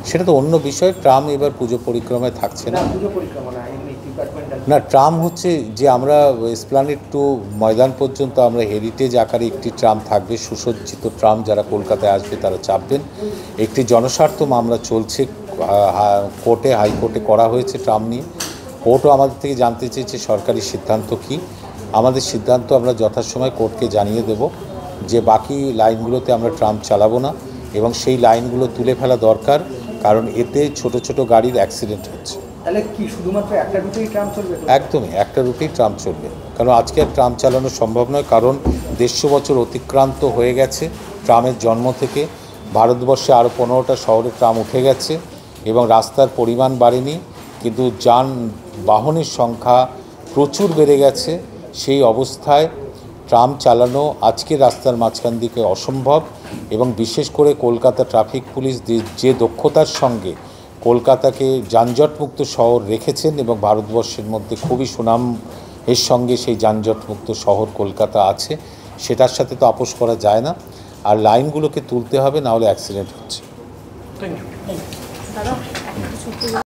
সেটা তো অন্য বিষয়। ট্রাম এবার পুজো পরিক্রমায় থাকছে না। না, ট্রাম হচ্ছে যে আমরা এসপ্ল্যানেড টু ময়দান পর্যন্ত আমরা হেরিটেজ আকারে একটি ট্রাম থাকবে, সুসজ্জিত ট্রাম। যারা কলকাতায় আসবে তারা চাপবেন। একটি জনস্বার্থ মামলা চলছে কোর্টে, হাইকোর্টে করা হয়েছে ট্রাম নিয়ে। কোর্টও আমাদের থেকে জানতে চেয়েছে সরকারি সিদ্ধান্ত কী। আমাদের সিদ্ধান্ত আমরা যথাসময় কোর্টকে জানিয়ে দেব যে বাকি লাইনগুলোতে আমরা ট্রাম চালাবো না, এবং সেই লাইনগুলো তুলে ফেলা দরকার, কারণ এতে ছোট ছোট গাড়ির অ্যাক্সিডেন্ট হচ্ছে। তাহলে কি শুধুমাত্র একটা রুটেই ট্রাম চলবে? একদমই একটা রুটেই ট্রাম চলবে, কারণ আজকে আর ট্রাম চালানো সম্ভব নয়, কারণ 150 বছর অতিক্রান্ত হয়ে গেছে ট্রামের জন্ম থেকে। ভারতবর্ষে আরও 15টা শহরে ট্রাম উঠে গেছে এবং রাস্তার পরিমাণ বাড়েনি, কিন্তু যানবাহনের সংখ্যা প্রচুর বেড়ে গেছে। সেই অবস্থায় ট্রাম চালানো আজকে রাস্তার মাঝখান দিকে অসম্ভব। এবং বিশেষ করে কলকাতা ট্রাফিক পুলিশ যে দক্ষতার সঙ্গে কলকাতাকে যানজটমুক্ত শহর রেখেছেন, এবং ভারতবর্ষের মধ্যে খুবই সুনাম এর সঙ্গে সেই যানজটমুক্ত শহর কলকাতা আছে, সেটার সাথে তো আপোস করা যায় না। আর লাইনগুলোকে তুলতে হবে, না হলে অ্যাক্সিডেন্ট হচ্ছে। Thank you.